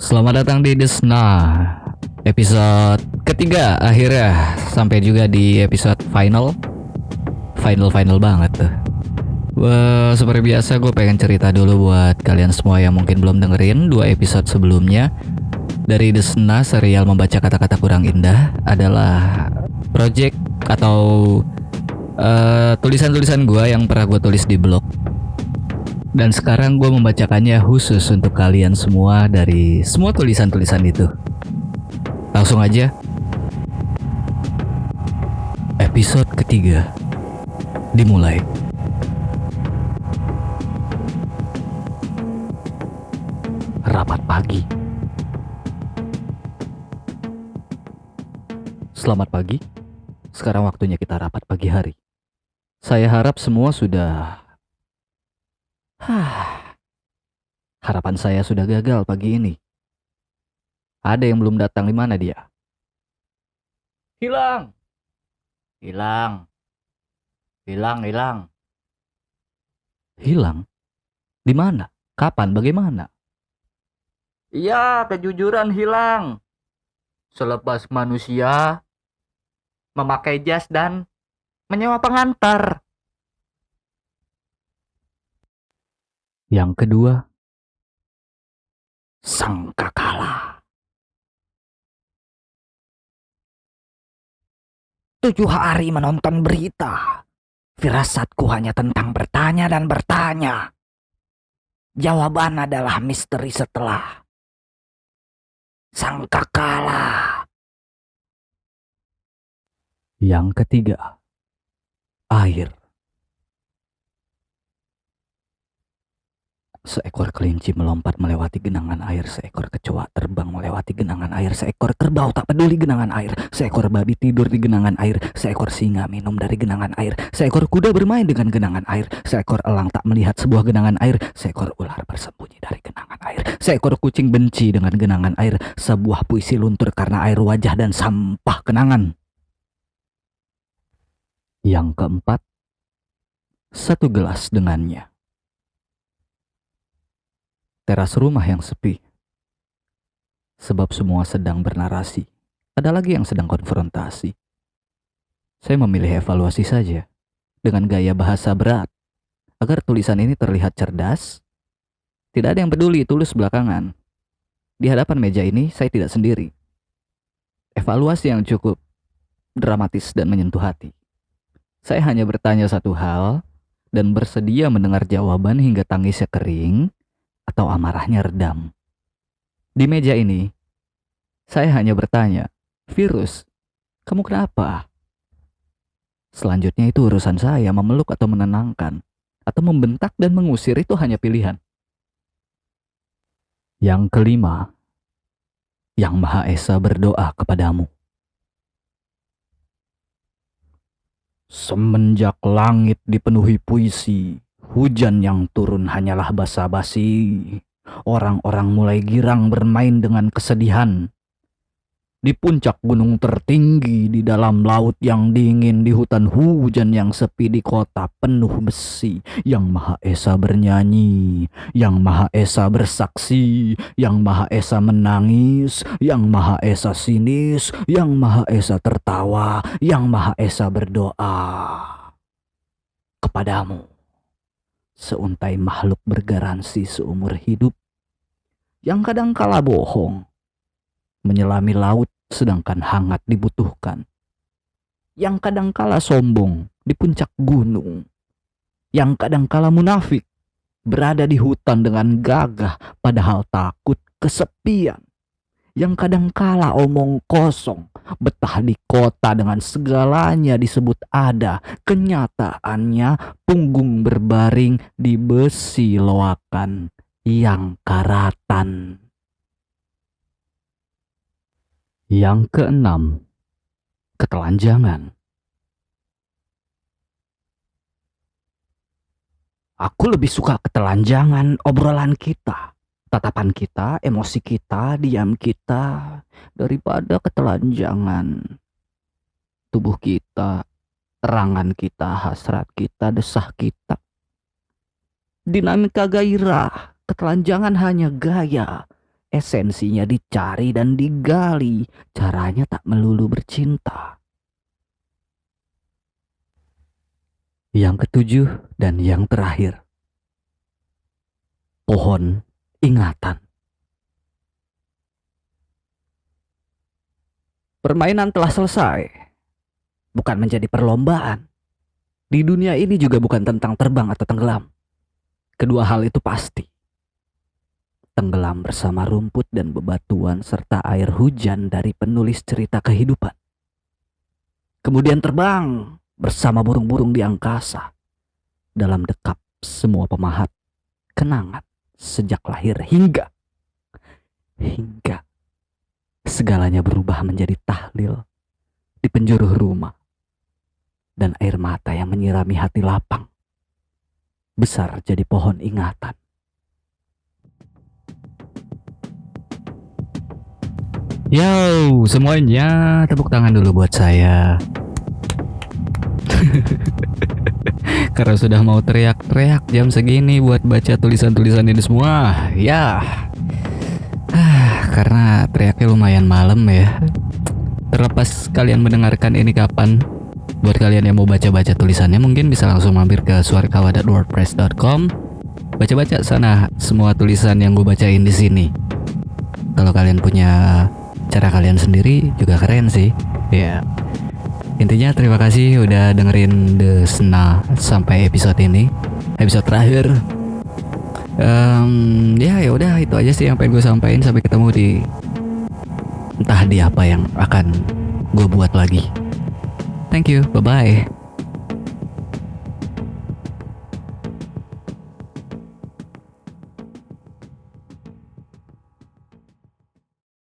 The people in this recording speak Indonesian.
Selamat datang di Desna episode ketiga akhirnya sampai juga di episode final banget tuh. Wah, seperti biasa gue pengen cerita dulu buat kalian semua yang mungkin belum dengerin 2 episode sebelumnya. Dari Desna, serial membaca kata-kata kurang indah adalah project atau tulisan-tulisan gue yang pernah gue tulis di blog. Dan sekarang gue membacakannya khusus untuk kalian semua dari semua tulisan-tulisan itu. Langsung aja. Episode ketiga dimulai. Rapat pagi. Selamat pagi. Sekarang waktunya kita rapat pagi hari. Saya harap semua sudah... Harapan saya sudah gagal pagi ini. Ada yang belum datang, di mana dia? Hilang. Hilang. Hilang? Di mana? Kapan? Bagaimana? Iya, kejujuran hilang. Selepas manusia memakai jas dan menyewa pengantar. Yang kedua, sangkakala. 7 hari menonton berita. Firasatku hanya tentang bertanya dan bertanya. Jawaban adalah misteri setelah sangkakala. Yang ketiga, air. Seekor kelinci melompat melewati genangan air, seekor kecoa terbang melewati genangan air, seekor kerbau tak peduli genangan air, seekor babi tidur di genangan air, seekor singa minum dari genangan air, seekor kuda bermain dengan genangan air, seekor elang tak melihat sebuah genangan air, seekor ular bersembunyi dari genangan air, seekor kucing benci dengan genangan air, sebuah puisi luntur karena air wajah dan sampah kenangan. Yang keempat, 1 gelas dengannya. Teras rumah yang sepi. Sebab semua sedang bernarasi. Ada lagi yang sedang konfrontasi. Saya memilih evaluasi saja. Dengan gaya bahasa berat. Agar tulisan ini terlihat cerdas. Tidak ada yang peduli, tulis belakangan. Di hadapan meja ini saya tidak sendiri. Evaluasi yang cukup dramatis dan menyentuh hati. Saya hanya bertanya satu hal. Dan bersedia mendengar jawaban hingga tangisnya kering. Atau amarahnya redam. Di meja ini, saya hanya bertanya, virus, kamu kenapa? Selanjutnya itu urusan saya, memeluk atau menenangkan, atau membentak dan mengusir itu hanya pilihan. Yang kelima, Yang Maha Esa berdoa kepadamu. Semenjak langit dipenuhi puisi, hujan yang turun hanyalah basa-basi. Orang-orang mulai girang bermain dengan kesedihan. Di puncak gunung tertinggi, di dalam laut yang dingin, di hutan hujan yang sepi, di kota penuh besi. Yang Maha Esa bernyanyi, Yang Maha Esa bersaksi, Yang Maha Esa menangis, Yang Maha Esa sinis, Yang Maha Esa tertawa, Yang Maha Esa berdoa kepadamu. Seuntai makhluk bergaransi seumur hidup, yang kadang kala bohong, menyelami laut sedangkan hangat dibutuhkan, yang kadang kala sombong di puncak gunung, yang kadang kala munafik berada di hutan dengan gagah padahal takut kesepian, yang kadang kala omong kosong betah di kota dengan segalanya disebut ada, kenyataannya punggung berbaring di besi loakan yang karatan. Yang keenam, ketelanjangan. Aku lebih suka ketelanjangan obrolan kita, tatapan kita, emosi kita, diam kita, daripada ketelanjangan tubuh kita, terangan kita, hasrat kita, desah kita. Dinamika gairah, ketelanjangan hanya gaya Esensinya dicari dan digali, caranya tak melulu bercinta. Yang ketujuh dan yang terakhir, pohon ingatan. Permainan telah selesai, bukan menjadi perlombaan. Di dunia ini juga bukan tentang terbang atau tenggelam. Kedua hal itu pasti. Tenggelam bersama rumput dan bebatuan serta air hujan dari penulis cerita kehidupan. Kemudian terbang bersama burung-burung di angkasa. Dalam dekap semua pemahat kenangan sejak lahir hingga segalanya berubah menjadi tahlil di penjuru rumah. Dan air mata yang menyirami hati lapang besar jadi pohon ingatan. Yo, semuanya tepuk tangan dulu buat saya. Karena sudah mau teriak-teriak jam segini buat baca tulisan-tulisan ini semua. Ya. Karena teriaknya lumayan malam ya. Terlepas kalian mendengarkan ini kapan, buat kalian yang mau baca-baca tulisannya mungkin bisa langsung mampir ke suarkawa.wordpress.com. Baca-baca sana semua tulisan yang gue bacain di sini. Kalau kalian punya cara kalian sendiri juga keren sih. Ya. Intinya terima kasih udah dengerin The Sena sampai episode ini, episode terakhir. Ya udah itu aja sih yang pengen gue sampaikan. Sampai ketemu di entah di apa yang akan gue buat lagi. Thank you, bye bye.